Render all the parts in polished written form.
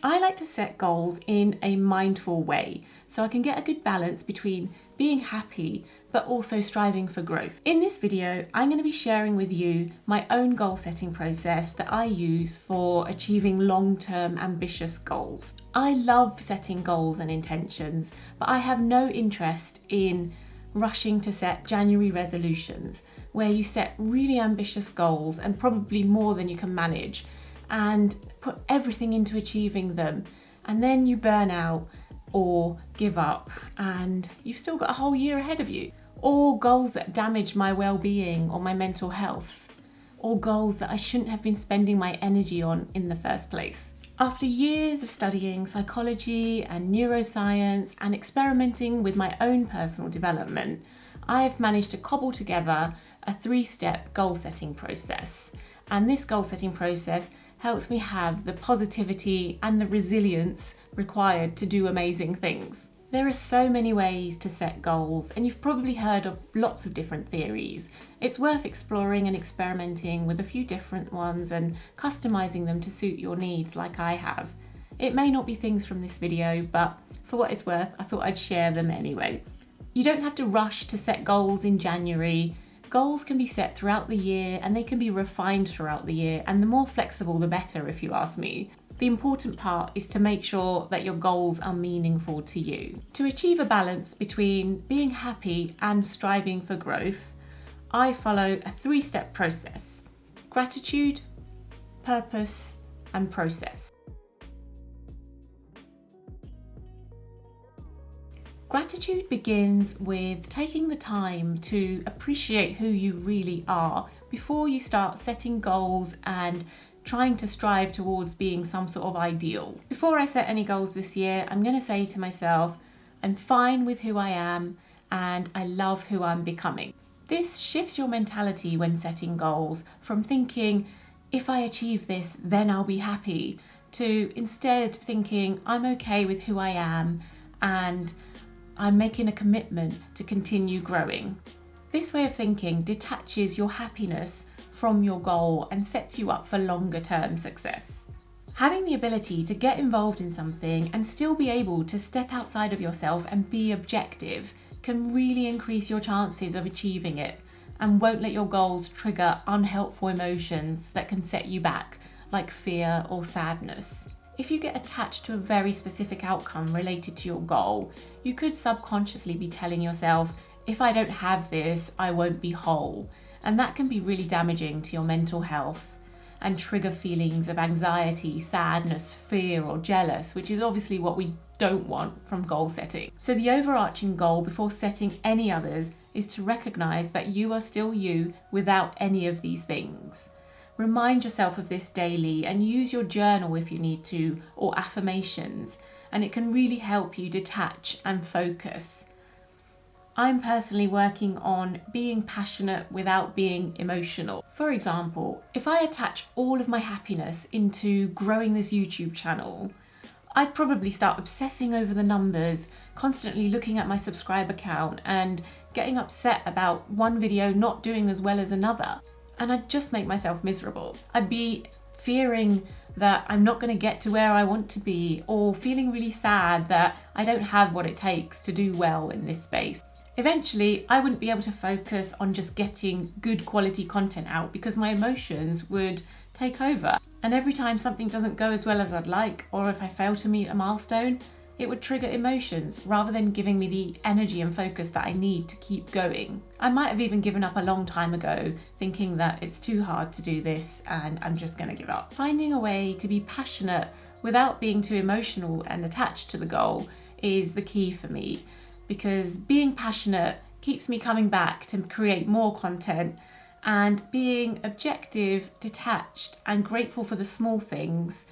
I like to set goals in a mindful way so I can get a good balance between being happy but also striving for growth. In this video, I'm going to be sharing with you my own goal setting process that I use for achieving long-term ambitious goals. I love setting goals and intentions, but I have no interest in rushing to set January resolutions where you set really ambitious goals and probably more than you can manage and put everything into achieving them, and then you burn out or give up and you've still got a whole year ahead of you. Or goals that damage my well-being or my mental health, or goals that I shouldn't have been spending my energy on in the first place. After years of studying psychology and neuroscience and experimenting with my own personal development, I've managed to cobble together a 3-step goal setting process. And this goal setting process helps me have the positivity and the resilience required to do amazing things. There are so many ways to set goals, and you've probably heard of lots of different theories. It's worth exploring and experimenting with a few different ones and customizing them to suit your needs like I have. It may not be things from this video, but for what it's worth, I thought I'd share them anyway. You don't have to rush to set goals in January. Goals can be set throughout the year and they can be refined throughout the year, and the more flexible the better if you ask me. The important part is to make sure that your goals are meaningful to you. To achieve a balance between being happy and striving for growth, I follow a 3-step process: gratitude, purpose, and process. Gratitude begins with taking the time to appreciate who you really are before you start setting goals and trying to strive towards being some sort of ideal. Before I set any goals this year, I'm going to say to myself, I'm fine with who I am and I love who I'm becoming. This shifts your mentality when setting goals from thinking, if I achieve this, then I'll be happy, to instead thinking, I'm okay with who I am and I'm making a commitment to continue growing. This way of thinking detaches your happiness from your goal and sets you up for longer term success. Having the ability to get involved in something and still be able to step outside of yourself and be objective can really increase your chances of achieving it and won't let your goals trigger unhelpful emotions that can set you back, like fear or sadness. If you get attached to a very specific outcome related to your goal, you could subconsciously be telling yourself, if I don't have this, I won't be whole. And that can be really damaging to your mental health and trigger feelings of anxiety, sadness, fear, or jealous, which is obviously what we don't want from goal setting. So the overarching goal before setting any others is to recognize that you are still you without any of these things. Remind yourself of this daily and use your journal if you need to, or affirmations, and it can really help you detach and focus. I'm personally working on being passionate without being emotional. For example, if I attach all of my happiness into growing this YouTube channel, I'd probably start obsessing over the numbers, constantly looking at my subscriber count and getting upset about one video not doing as well as another. And I'd just make myself miserable. I'd be fearing that I'm not going to get to where I want to be, or feeling really sad that I don't have what it takes to do well in this space. Eventually, I wouldn't be able to focus on just getting good quality content out because my emotions would take over. And every time something doesn't go as well as I'd like, or if I fail to meet a milestone, it would trigger emotions rather than giving me the energy and focus that I need to keep going. I might have even given up a long time ago, thinking that it's too hard to do this and I'm just going to give up. Finding a way to be passionate without being too emotional and attached to the goal is the key for me, because being passionate keeps me coming back to create more content, and being objective, detached, and grateful for the small things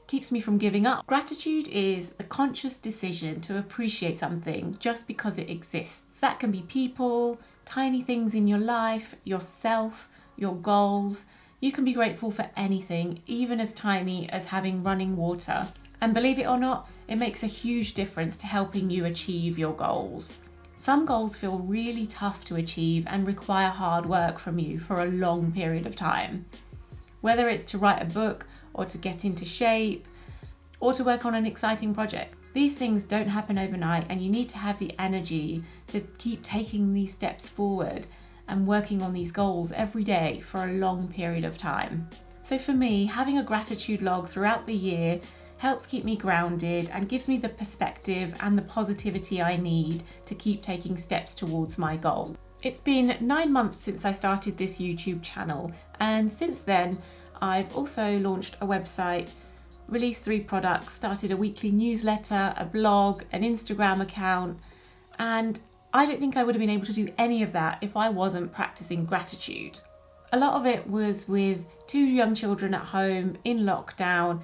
keeps me from giving up. Gratitude is the conscious decision to appreciate something just because it exists. That can be people, tiny things in your life, yourself, your goals. You can be grateful for anything, even as tiny as having running water. And believe it or not, it makes a huge difference to helping you achieve your goals. Some goals feel really tough to achieve and require hard work from you for a long period of time. Whether it's to write a book or to get into shape, or to work on an exciting project. These things don't happen overnight, and you need to have the energy to keep taking these steps forward and working on these goals every day for a long period of time. So for me, having a gratitude log throughout the year helps keep me grounded and gives me the perspective and the positivity I need to keep taking steps towards my goal. It's been 9 months since I started this YouTube channel, and since then I've also launched a website, released 3 products, started a weekly newsletter, a blog, an Instagram account, and I don't think I would have been able to do any of that if I wasn't practicing gratitude. A lot of it was with 2 young children at home in lockdown,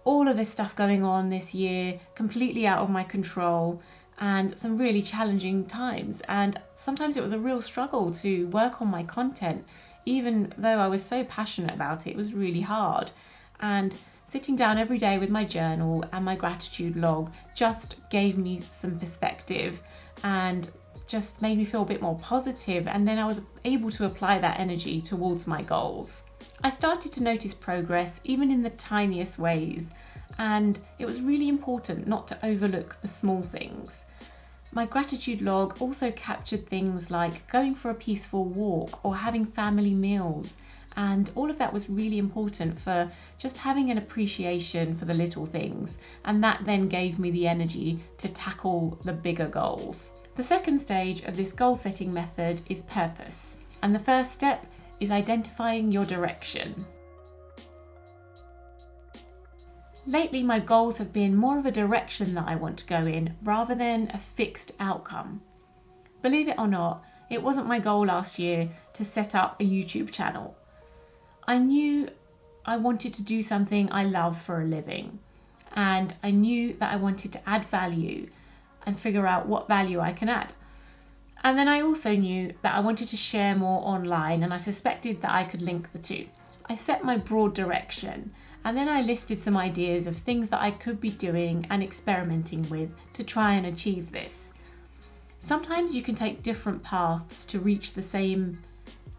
all of this stuff going on this year, completely out of my control, and some really challenging times. And sometimes it was a real struggle to work on my content, even though I was so passionate about it. It was really hard. And sitting down every day with my journal and my gratitude log just gave me some perspective and just made me feel a bit more positive, and then I was able to apply that energy towards my goals. I started to notice progress even in the tiniest ways, and it was really important not to overlook the small things. My gratitude log also captured things like going for a peaceful walk or having family meals, and all of that was really important for just having an appreciation for the little things, and that then gave me the energy to tackle the bigger goals. The second stage of this goal setting method is purpose, and the first step is identifying your direction. Lately, my goals have been more of a direction that I want to go in rather than a fixed outcome. Believe it or not, it wasn't my goal last year to set up a YouTube channel. I knew I wanted to do something I love for a living, and I knew that I wanted to add value and figure out what value I can add. And then I also knew that I wanted to share more online, and I suspected that I could link the two. I set my broad direction, and then I listed some ideas of things that I could be doing and experimenting with to try and achieve this. Sometimes you can take different paths to reach the same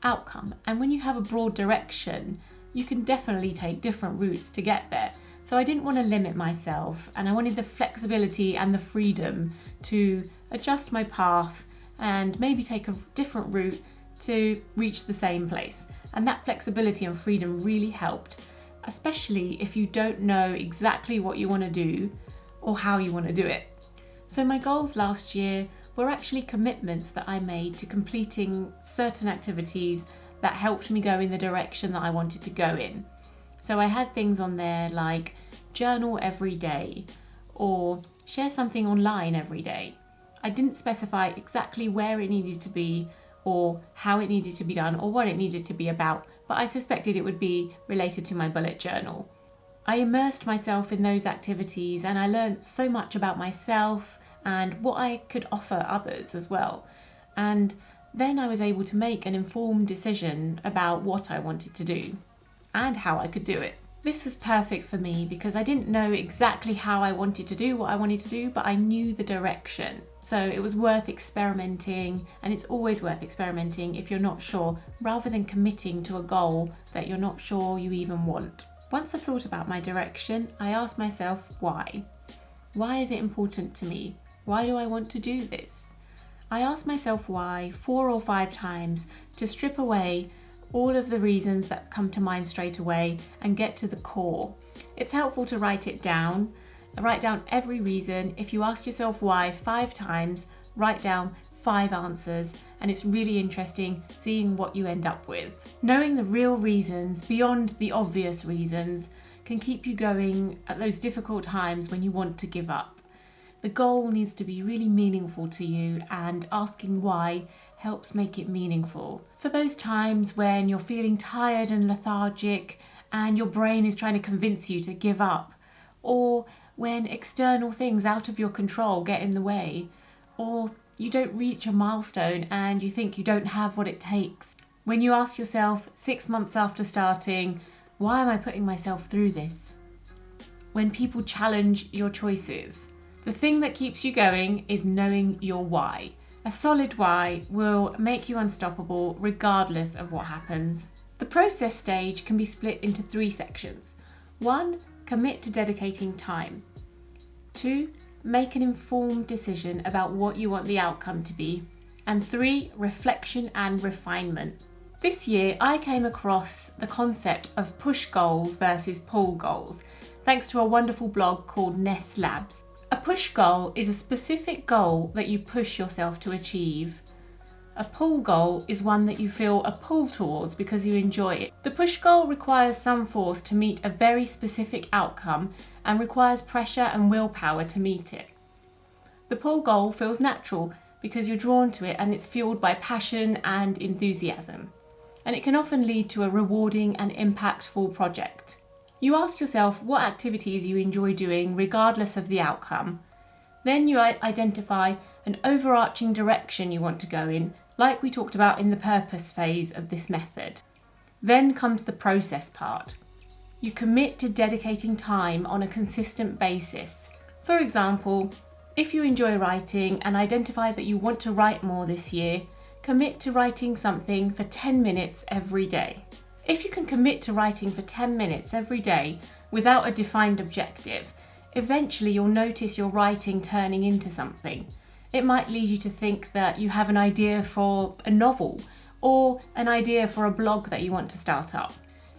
outcome, and when you have a broad direction, you can definitely take different routes to get there. So I didn't want to limit myself, and I wanted the flexibility and the freedom to adjust my path and maybe take a different route to reach the same place. And that flexibility and freedom really helped, especially if you don't know exactly what you want to do or how you want to do it. So my goals last year were actually commitments that I made to completing certain activities that helped me go in the direction that I wanted to go in. So I had things on there like journal every day or share something online every day. I didn't specify exactly where it needed to be or how it needed to be done or what it needed to be about, but I suspected it would be related to my bullet journal. I immersed myself in those activities, and I learned so much about myself and what I could offer others as well. And then I was able to make an informed decision about what I wanted to do and how I could do it. This was perfect for me because I didn't know exactly how I wanted to do what I wanted to do, but I knew the direction. So it was worth experimenting, and it's always worth experimenting if you're not sure, rather than committing to a goal that you're not sure you even want. Once I've thought about my direction, I asked myself why. Why is it important to me? Why do I want to do this? I asked myself why 4 or 5 times to strip away all of the reasons that come to mind straight away and get to the core. It's helpful to write it down. Write down every reason. If you ask yourself why 5 times, write down 5 answers, and it's really interesting seeing what you end up with. Knowing the real reasons beyond the obvious reasons can keep you going at those difficult times when you want to give up. The goal needs to be really meaningful to you, and asking why helps make it meaningful. For those times when you're feeling tired and lethargic and your brain is trying to convince you to give up, or when external things out of your control get in the way, or you don't reach a milestone and you think you don't have what it takes. When you ask yourself 6 months after starting, why am I putting myself through this? When people challenge your choices, the thing that keeps you going is knowing your why. A solid why will make you unstoppable regardless of what happens. The process stage can be split into 3 sections. 1, commit to dedicating time. 2, make an informed decision about what you want the outcome to be. And 3, reflection and refinement. This year, I came across the concept of push goals versus pull goals, thanks to a wonderful blog called Ness Labs. A push goal is a specific goal that you push yourself to achieve. A pull goal is one that you feel a pull towards because you enjoy it. The push goal requires some force to meet a very specific outcome and requires pressure and willpower to meet it. The pull goal feels natural because you're drawn to it and it's fueled by passion and enthusiasm. And it can often lead to a rewarding and impactful project. You ask yourself what activities you enjoy doing regardless of the outcome. Then you identify an overarching direction you want to go in, like we talked about in the purpose phase of this method. Then comes the process part. You commit to dedicating time on a consistent basis. For example, if you enjoy writing and identify that you want to write more this year, commit to writing something for 10 minutes every day. If you can commit to writing for 10 minutes every day without a defined objective, eventually you'll notice your writing turning into something. It might lead you to think that you have an idea for a novel or an idea for a blog that you want to start up.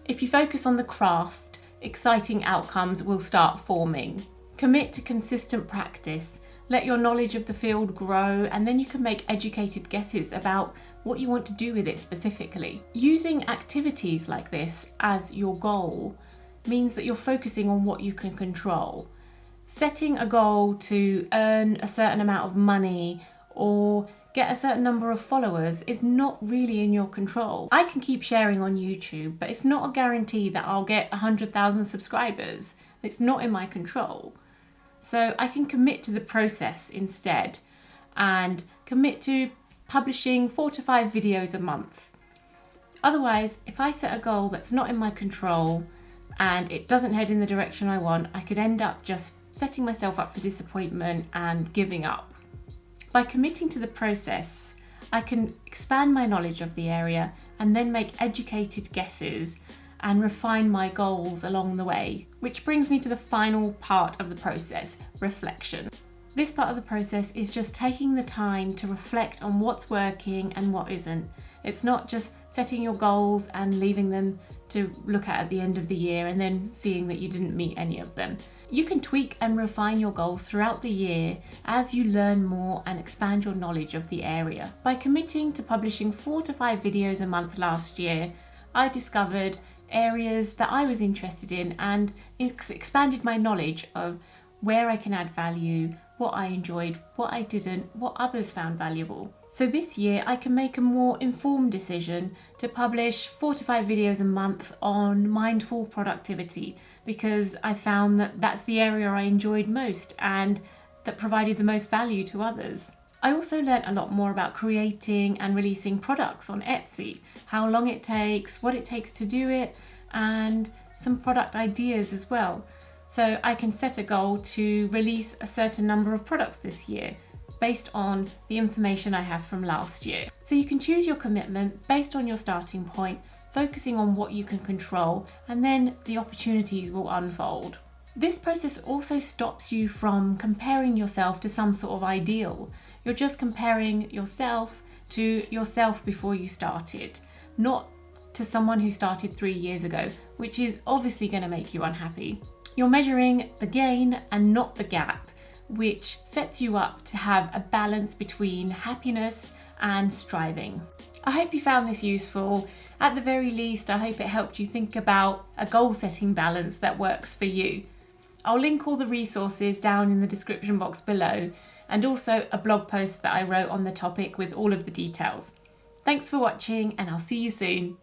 If you focus on the craft, exciting outcomes will start forming. Commit to consistent practice. Let your knowledge of the field grow, and then you can make educated guesses about what you want to do with it specifically. Using activities like this as your goal means that you're focusing on what you can control. Setting a goal to earn a certain amount of money or get a certain number of followers is not really in your control. I can keep sharing on YouTube, but it's not a guarantee that I'll get 100,000 subscribers. It's not in my control. So I can commit to the process instead and commit to publishing 4 to 5 videos a month. Otherwise, if I set a goal that's not in my control and it doesn't head in the direction I want, I could end up just setting myself up for disappointment and giving up. By committing to the process, I can expand my knowledge of the area and then make educated guesses and refine my goals along the way, which brings me to the final part of the process, reflection. This part of the process is just taking the time to reflect on what's working and what isn't. It's not just setting your goals and leaving them to look at the end of the year and then seeing that you didn't meet any of them. You can tweak and refine your goals throughout the year as you learn more and expand your knowledge of the area. By committing to publishing 4 to 5 videos a month last year, I discovered areas that I was interested in and expanded my knowledge of where I can add value, what I enjoyed, what I didn't, what others found valuable. So this year I can make a more informed decision to publish 4 to 5 videos a month on mindful productivity, because I found that that's the area I enjoyed most and that provided the most value to others. I also learnt a lot more about creating and releasing products on Etsy, how long it takes, what it takes to do it, and some product ideas as well. So I can set a goal to release a certain number of products this year based on the information I have from last year. So you can choose your commitment based on your starting point, focusing on what you can control, and then the opportunities will unfold. This process also stops you from comparing yourself to some sort of ideal. You're just comparing yourself to yourself before you started, not to someone who started 3 years ago, which is obviously going to make you unhappy. You're measuring the gain and not the gap, which sets you up to have a balance between happiness and striving. I hope you found this useful. At the very least, I hope it helped you think about a goal-setting balance that works for you. I'll link all the resources down in the description box below, and also a blog post that I wrote on the topic with all of the details. Thanks for watching, and I'll see you soon.